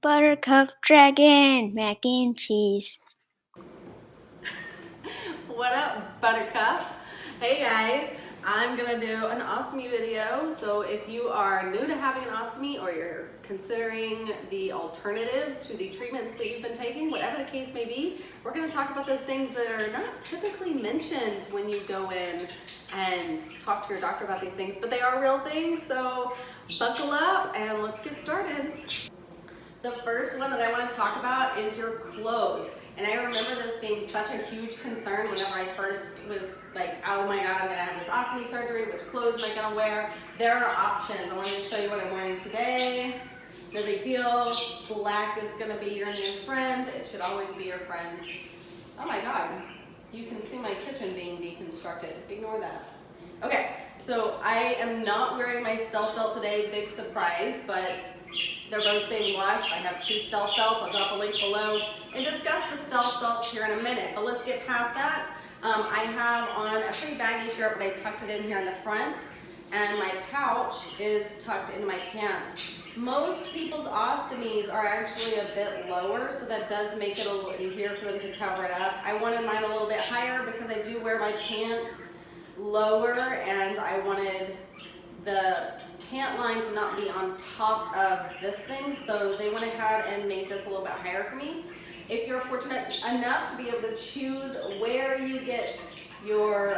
Buttercup Dragon Mac and Cheese. What up, Buttercup? Hey guys, I'm gonna do an ostomy video. So if you are new to having an ostomy or you're considering the alternative to the treatments that you've been taking, whatever the case may be, we're gonna talk about those things that are not typically mentioned when you go in and talk to your doctor about these things, but they are real things. So buckle up and let's get started. The first one that I want to talk about is your clothes. And I remember this being such a huge concern whenever I first was like, oh my God, I'm gonna have this ostomy surgery, which clothes am I gonna wear? There are options. I wanted to show you what I'm wearing today. No big deal. Black is gonna be your new friend. It should always be your friend. Oh my God, you can see my kitchen being deconstructed. Ignore that. Okay, so I am not wearing my stealth belt today, big surprise, but they're both being washed. I have two stealth belts. I'll drop a link below and discuss the stealth belts here in a minute. But let's get past that. I have on a pretty baggy shirt, but I tucked it in here in the front. And my pouch is tucked into my pants. Most people's ostomies are actually a bit lower, so that does make it a little easier for them to cover it up. I wanted mine a little bit higher because I do wear my pants lower, and I wanted the pant line to not be on top of this thing, so they went ahead and made this a little bit higher for me. If you're fortunate enough to be able to choose where you get your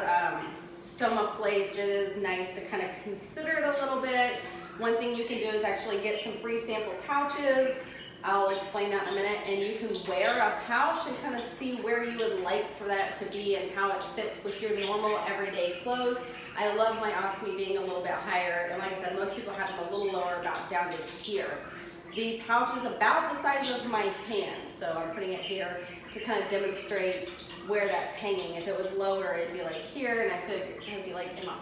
stoma placed, it is nice to kind of consider it a little bit. One thing you can do is actually get some free sample pouches. I'll explain that in a minute, and you can wear a pouch and kind of see where you would like for that to be and how it fits with your normal everyday clothes. I love my ostomy being a little bit higher, and like I said, most people have them a little lower, about down to here. The pouch is about the size of my hand, so I'm putting it here to kind of demonstrate where that's hanging. If it was lower, it'd be like here, and I feel like it would be like in my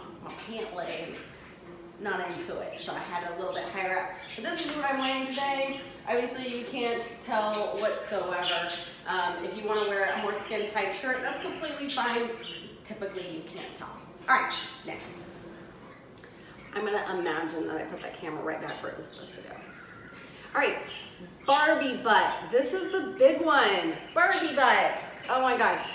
pant leg, not into it, so I had it a little bit higher up. But this is what I'm wearing today. Obviously, you can't tell whatsoever. If you want to wear a more skin-tight shirt, that's completely fine. Typically, you can't tell. All right, next. I'm gonna imagine that I put that camera right back where it was supposed to go. All right, Barbie butt. This is the big one. Barbie butt. Oh my gosh.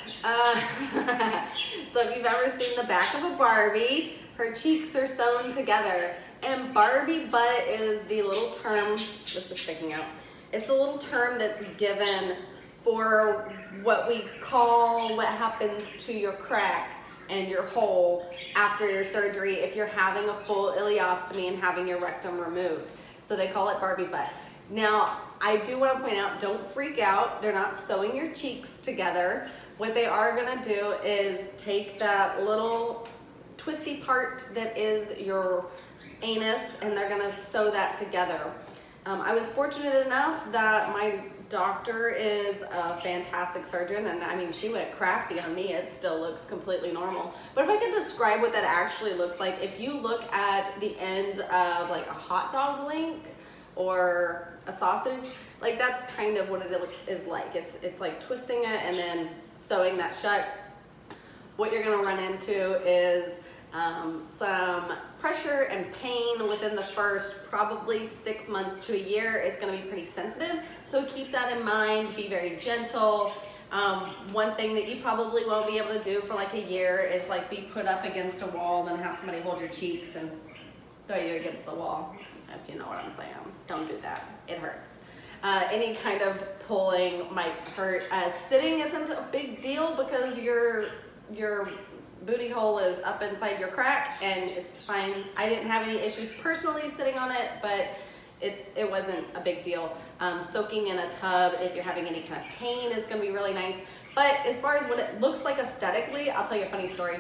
So if you've ever seen the back of a Barbie, her cheeks are sewn together. And Barbie butt is the little term, this is sticking out, it's the little term that's given for what we call what happens to your crack and your hole after your surgery if you're having a full ileostomy and having your rectum removed. So they call it Barbie butt. Now, I do want to point out, don't freak out. They're not sewing your cheeks together. What they are going to do is take that little twisty part that is your anus, and they're going to sew that together. I was fortunate enough that my doctor is a fantastic surgeon, and I mean, she went crafty on me. It still looks completely normal. But if I could describe what that actually looks like, if you look at the end of like a hot dog link or a sausage, like that's kind of what it is like. It's like twisting it and then sewing that shut. What you're gonna run into is some pressure and pain within the first probably 6 months to a year. It's going to be pretty sensitive, so keep that in mind. Be very gentle. One thing that you probably won't be able to do for like a year is like be put up against a wall and then have somebody hold your cheeks and throw you against the wall, if you know what I'm saying. Don't do that. It hurts. Any kind of pulling might hurt. Sitting isn't a big deal because your booty hole is up inside your crack and it's fine. I didn't have any issues personally sitting on it, but it wasn't a big deal. Soaking in a tub, if you're having any kind of pain, is gonna be really nice. But as far as what it looks like aesthetically, I'll tell you a funny story.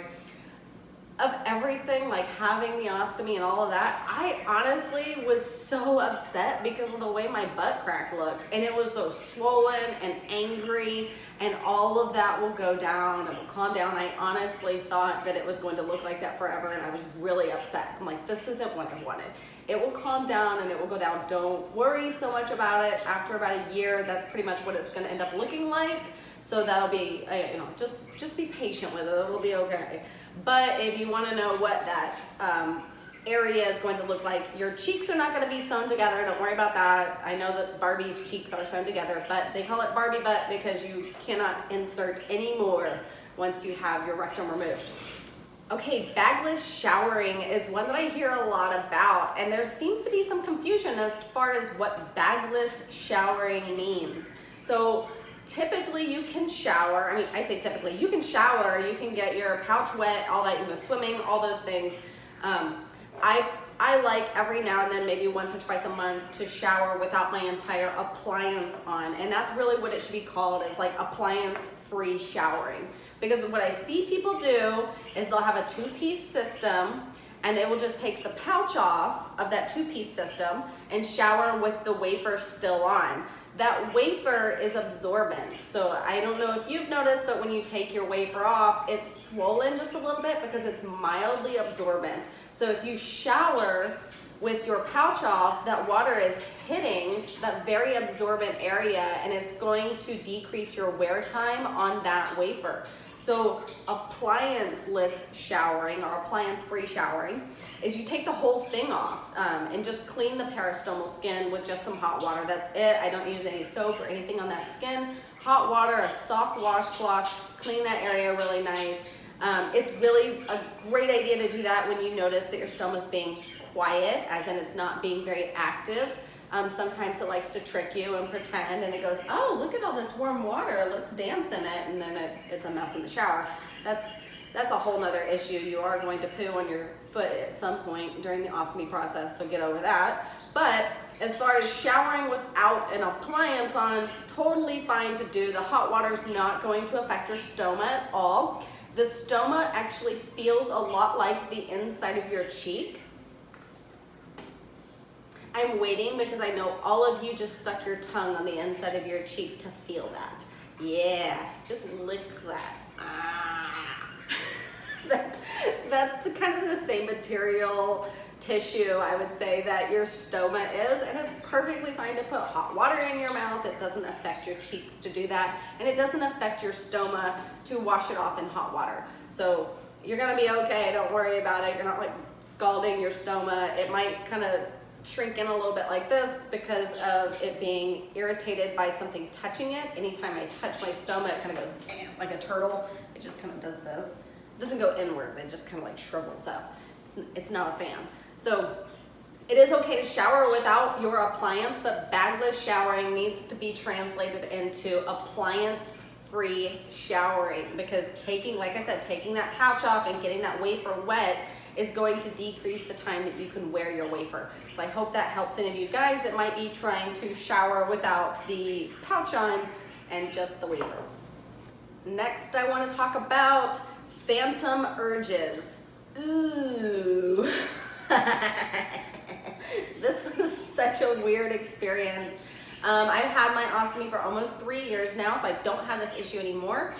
Of everything, like having the ostomy and all of that, I honestly was so upset because of the way my butt crack looked, and it was so swollen and angry, and all of that will go down, it will calm down. I honestly thought that it was going to look like that forever, and I was really upset. I'm like, this isn't what I wanted. It will calm down and it will go down. Don't worry so much about it. After about a year, that's pretty much what it's going to end up looking like. So that'll be, just be patient with it. It'll be okay. But if you want to know what that area is going to look like. Your cheeks are not going to be sewn together. Don't worry about that. I know that Barbie's cheeks are sewn together, but they call it Barbie butt because you cannot insert any more once you have your rectum removed. Okay, bagless showering is one that I hear a lot about, and there seems to be some confusion as far as what bagless showering means. So typically you can shower, I mean, I say typically, you can shower, you can get your pouch wet, all that, you can go swimming, all those things. I like every now and then, maybe once or twice a month, to shower without my entire appliance on. And that's really what it should be called, is like appliance-free showering. Because what I see people do is they'll have a two-piece system and they will just take the pouch off of that two-piece system and shower with the wafer still on. That wafer is absorbent. So I don't know if you've noticed, but when you take your wafer off, it's swollen just a little bit because it's mildly absorbent. So if you shower with your pouch off, that water is hitting that very absorbent area and it's going to decrease your wear time on that wafer. So appliance-less showering or appliance-free showering is you take the whole thing off and just clean the peristomal skin with just some hot water. That's it. I don't use any soap or anything on that skin. Hot water, a soft washcloth, clean that area really nice. It's really a great idea to do that when you notice that your stoma is being quiet, as in it's not being very active. Sometimes it likes to trick you and pretend, and it goes, oh, look at all this warm water, let's dance in it, and then it's a mess in the shower. That's a whole nother issue. You are going to poo on your foot at some point during the ostomy process, so get over that. But as far as showering without an appliance on, totally fine to do. The hot water is not going to affect your stoma at all. The stoma actually feels a lot like the inside of your cheek. I'm waiting because I know all of you just stuck your tongue on the inside of your cheek to feel that. Yeah, just lick that. Ah. That's the kind of the same material tissue, I would say, that your stoma is, and it's perfectly fine to put hot water in your mouth. It doesn't affect your cheeks to do that, and it doesn't affect your stoma to wash it off in hot water. So you're gonna be okay, don't worry about it. You're not like scalding your stoma. It might kind of shrink in a little bit like this because of it being irritated by something touching it. Anytime I touch my stoma, it kind of goes like a turtle. It just kind of does this. It doesn't go inward, it just kind of like shrivels up. It's not a fan. So it is okay to shower without your appliance, but bagless showering needs to be translated into appliance-free showering, because taking, like I said, taking that pouch off and getting that wafer wet is going to decrease the time that you can wear your wafer. So I hope that helps any of you guys that might be trying to shower without the pouch on and just the wafer. Next, I want to talk about phantom urges. Ooh. This was such a weird experience. I've had my ostomy for almost 3 years now, so I don't have this issue anymore.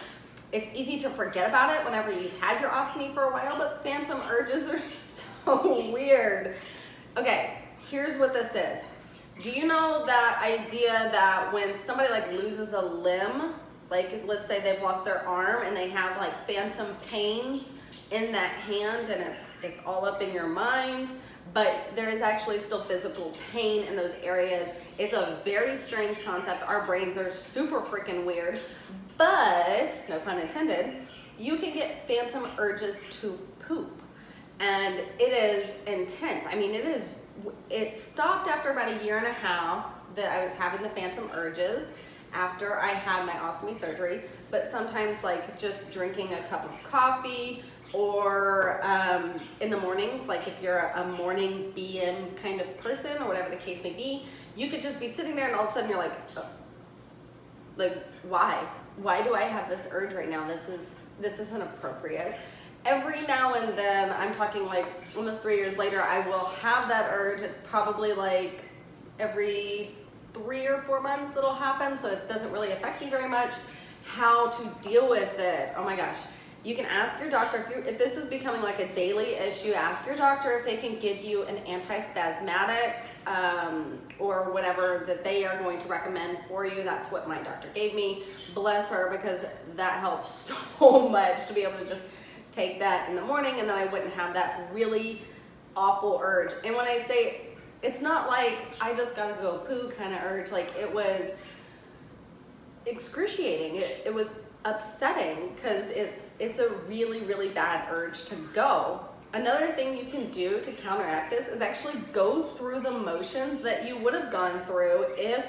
It's easy to forget about it whenever you've had your ostomy for a while, but phantom urges are so weird. Okay, here's what this is. Do you know that idea that when somebody like loses a limb, like let's say they've lost their arm and they have like phantom pains in that hand, and it's all up in your mind, but there is actually still physical pain in those areas. It's a very strange concept. Our brains are super freaking weird, but, no pun intended, you can get phantom urges to poop, and it is intense. I mean, it stopped after about 1.5 years that I was having the phantom urges after I had my ostomy surgery, but sometimes like just drinking a cup of coffee, or in the mornings, like if you're a morning BM kind of person or whatever the case may be, you could just be sitting there and all of a sudden you're like, oh, like why? Why do I have this urge right now? This isn't appropriate. Every now and then, I'm talking like almost 3 years later, I will have that urge. It's probably like every 3 or 4 months it'll happen, so it doesn't really affect me very much. How to deal with it? Oh my gosh. You can ask your doctor, if this is becoming like a daily issue, ask your doctor if they can give you an antispasmodic or whatever that they are going to recommend for you. That's what my doctor gave me. Bless her, because that helps so much to be able to just take that in the morning, and then I wouldn't have that really awful urge. And when I say, it's not like I just gotta go poo kind of urge, like it was excruciating. It was upsetting because it's a really, really bad urge to go. Another thing you can do to counteract this is actually go through the motions that you would have gone through if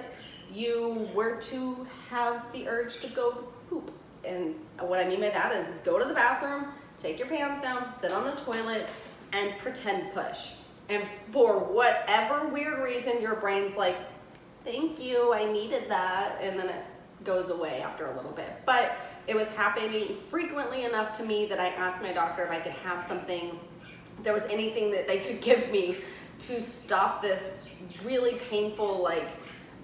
you were to have the urge to go poop. And what I mean by that is go to the bathroom, take your pants down, sit on the toilet, and pretend push. And for whatever weird reason, your brain's like, thank you, I needed that, and then it goes away after a little bit. But it was happening frequently enough to me that I asked my doctor if I could have something, if there was anything that they could give me to stop this really painful like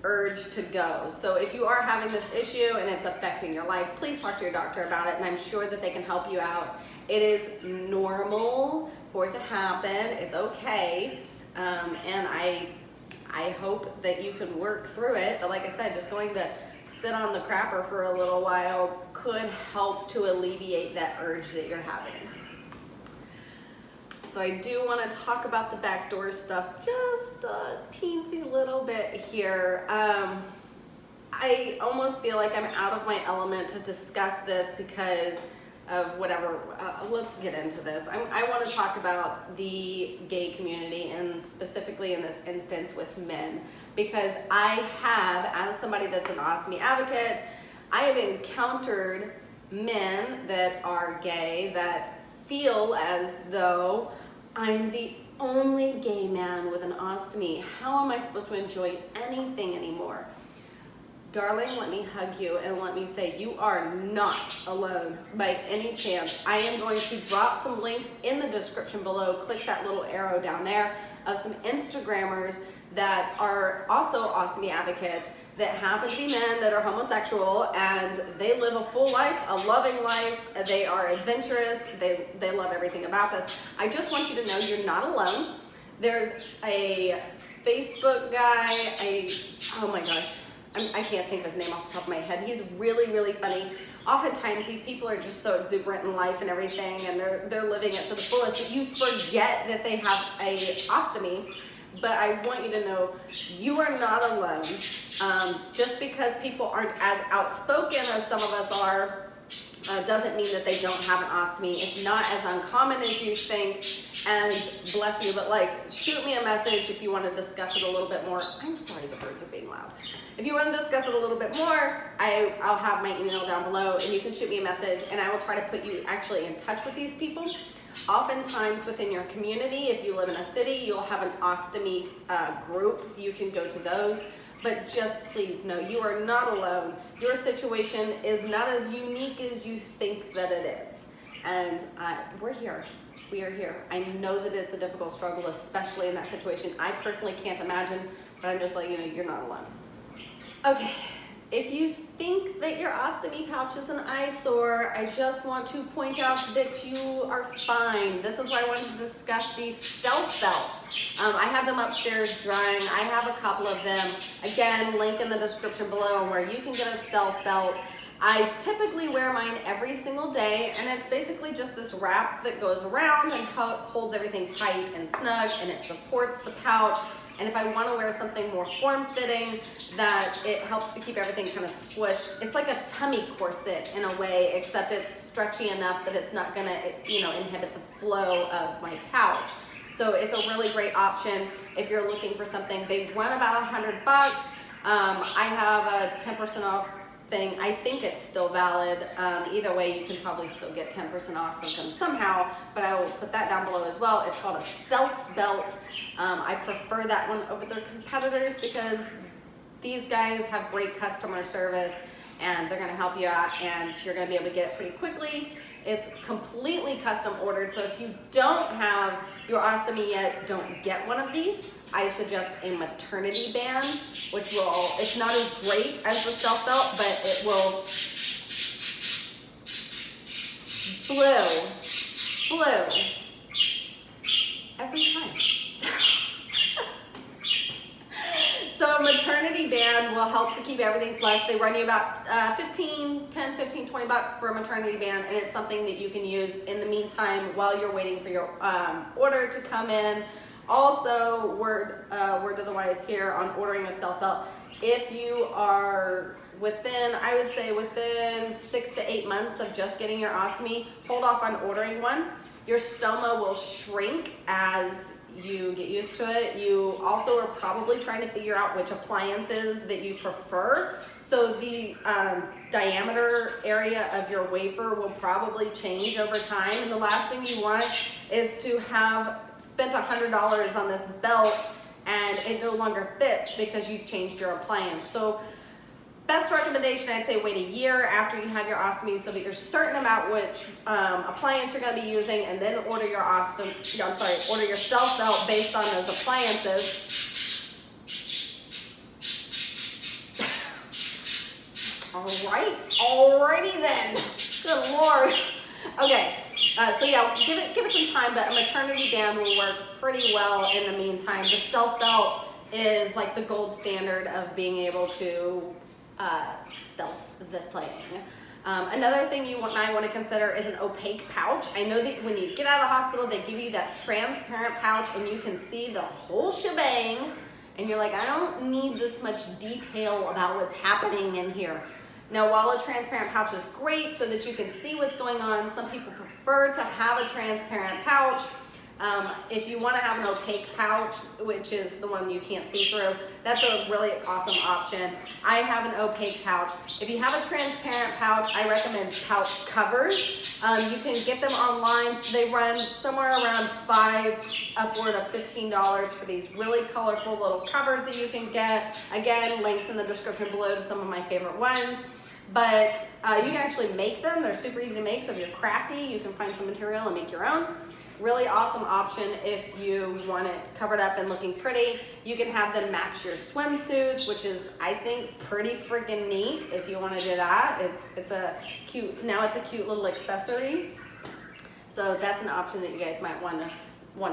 urge to go. So if you are having this issue and it's affecting your life, please talk to your doctor about it, and I'm sure that they can help you out. It is normal for it to happen. It's okay. And I hope that you can work through it. But like I said, just going to sit on the crapper for a little while could help to alleviate that urge that you're having. So I do want to talk about the backdoor stuff just a teensy little bit here. I almost feel like I'm out of my element to discuss this because of whatever. Let's get into this. I want to talk about the gay community, and specifically in this instance with men, because I have, as somebody that's an ostomy advocate, I have encountered men that are gay that feel as though I'm the only gay man with an ostomy. How am I supposed to enjoy anything anymore? Darling, let me hug you and let me say you are not alone by any chance. I am going to drop some links in the description below. Click that little arrow down there of some Instagrammers that are also ostomy advocates that happen to be men that are homosexual, and they live a full life, a loving life. They are adventurous. They love everything about this. I just want you to know you're not alone. There's a Facebook guy, oh my gosh, I can't think of his name off the top of my head. He's really, really funny. Oftentimes these people are just so exuberant in life and everything, and they're living it to the fullest that you forget that they have a ostomy. But I want you to know you are not alone. Just because people aren't as outspoken as some of us are doesn't mean that they don't have an ostomy. It's not as uncommon as you think, and bless you, but like, shoot me a message if you want to discuss it a little bit more. I'm sorry, the birds are being loud. If you want to discuss it a little bit more, I'll have my email down below, and you can shoot me a message, and I will try to put you actually in touch with these people. Oftentimes within your community, if you live in a city, you'll have an ostomy group. You can go to those. But just please know you are not alone. Your situation is not as unique as you think that it is. And we're here. We are here. I know that it's a difficult struggle, especially in that situation. I personally can't imagine, but I'm just like, you're not alone. Okay, if you think that your ostomy pouch is an eyesore, I just want to point out that you are fine. This is why I wanted to discuss the Stealth Belt. I have them upstairs drying. I have a couple of them. Again, link in the description below on where you can get a Stealth Belt. I typically wear mine every single day, and it's basically just this wrap that goes around and holds everything tight and snug, and it supports the pouch. And if I want to wear something more form-fitting, that it helps to keep everything kind of squished. It's like a tummy corset in a way, except it's stretchy enough that it's not going to, inhibit the flow of my pouch. So it's a really great option if you're looking for something. They run about $100. I have a 10% off thing. I think it's still valid. Either way, you can probably still get 10% off from them somehow, but I will put that down below as well. It's called a Stealth Belt. I prefer that one over their competitors because these guys have great customer service, and they're going to help you out, and you're going to be able to get it pretty quickly. It's completely custom ordered, so if you don't have your ostomy yet, don't get one of these. I suggest a maternity band, which it's not as great as the Stealth Belt, but it will blue every time. So So maternity band will help to keep everything flush. They run you about 10, 15, 20 bucks for a maternity band, and it's something that you can use in the meantime while you're waiting for your order to come in. Also, word of the wise here on ordering a stealth belt. If you are within, I would say within 6 to 8 months of just getting your ostomy, hold off on ordering one. Your stoma will shrink as you get used to it. You also are probably trying to figure out which appliances that you prefer. So the diameter area of your wafer will probably change over time. And the last thing you want is to have spent $100 on this belt and it no longer fits because you've changed your appliance. So best recommendation, I'd say wait a year after you have your ostomy so that you're certain about which appliance you're going to be using, and then order your order your stealth belt based on those appliances. Alrighty then. Good Lord. Okay. So yeah, give it some time, but a maternity band will work pretty well in the meantime. The stealth belt is like the gold standard of being able to stealth the thing. Another thing you might want to consider is an opaque pouch. I know that when you get out of the hospital, they give you that transparent pouch and you can see the whole shebang, and you're like, I don't need this much detail about what's happening in here. Now, while a transparent pouch is great so that you can see what's going on, some people prefer to have a transparent pouch. If you want to have an opaque pouch, which is the one you can't see through, that's a really awesome option. I have an opaque pouch. If you have a transparent pouch, I recommend pouch covers. You can get them online. They run somewhere around $5, upward of $15 for these really colorful little covers that you can get. Again, links in the description below to some of my favorite ones. But you can actually make them. They're super easy to make, so if you're crafty, you can find some material and make your own. Really awesome option if you want it covered up and looking pretty. You can have them match your swimsuits, which is, I think, pretty freaking neat if you want to do that. It's a cute little accessory. So that's an option that you guys might want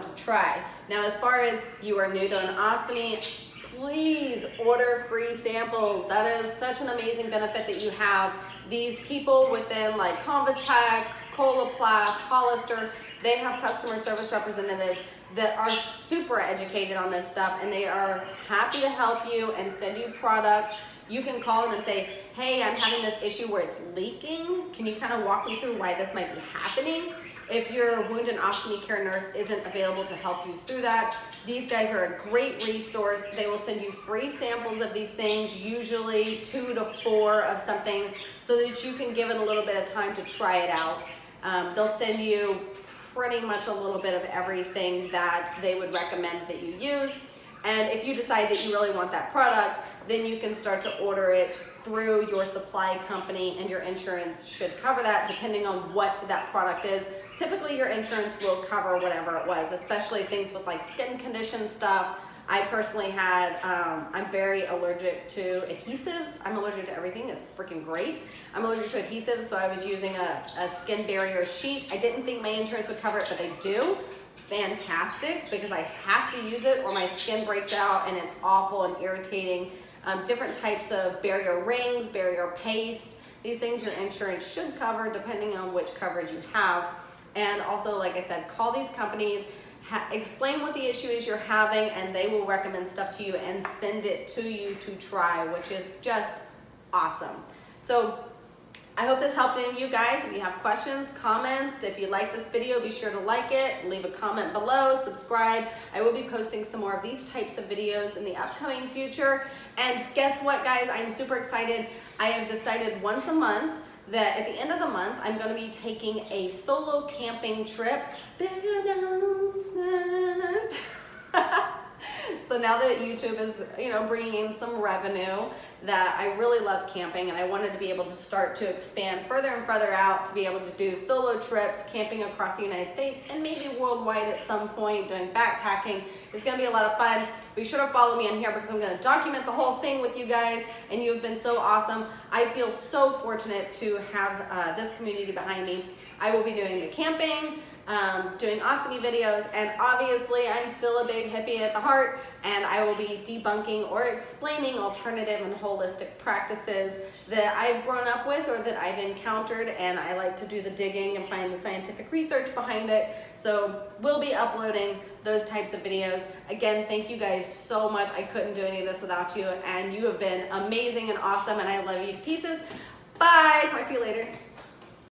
to try. Now, as far as you are new to an ostomy, please order free samples. That is such an amazing benefit that you have. These people within like Convatec, Coloplast, Hollister, they have customer service representatives that are super educated on this stuff, and they are happy to help you and send you products. You can call them and say, hey, I'm having this issue where it's leaking. Can you kind of walk me through why this might be happening? If your wound and ostomy care nurse isn't available to help you through that, these guys are a great resource. They will send you free samples of these things, usually 2 to 4 of something, so that you can give it a little bit of time to try it out. They'll send you pretty much a little bit of everything that they would recommend that you use. And if you decide that you really want that product, then you can start to order it through your supply company, and your insurance should cover that depending on what that product is. Typically your insurance will cover whatever it was, especially things with like skin condition stuff. I personally had, I'm very allergic to adhesives. I'm allergic to everything. It's freaking great. I'm allergic to adhesives, so I was using a skin barrier sheet. I didn't think my insurance would cover it, but they do. Fantastic, because I have to use it or my skin breaks out and it's awful and irritating. Different types of barrier rings, barrier paste. These things your insurance should cover depending on which coverage you have. And also, like I said, call these companies, explain what the issue is you're having, and they will recommend stuff to you and send it to you to try, which is just awesome. So I hope this helped any of you guys. If you have questions, comments, if you like this video, be sure to like it, leave a comment below, subscribe. I will be posting some more of these types of videos in the upcoming future. And guess what, guys? I'm super excited. I have decided once a month that at the end of the month, I'm going to be taking a solo camping trip. Big announcement. So now that YouTube is, bringing in some revenue, that I really love camping, and I wanted to be able to start to expand further and further out to be able to do solo trips, camping across the United States, and maybe worldwide at some point, doing backpacking. It's going to be a lot of fun. Be sure to follow me on here because I'm going to document the whole thing with you guys, and you have been so awesome. I feel so fortunate to have this community behind me. I will be doing the camping, doing ostomy videos, and obviously I'm still a big hippie at the heart, and I will be debunking or explaining alternative and holistic practices that I've grown up with or that I've encountered, and I like to do the digging and find the scientific research behind it. So we'll be uploading those types of videos. Again, thank you guys so much. I couldn't do any of this without you, and you have been amazing and awesome, and I love you to pieces. Bye, talk to you later.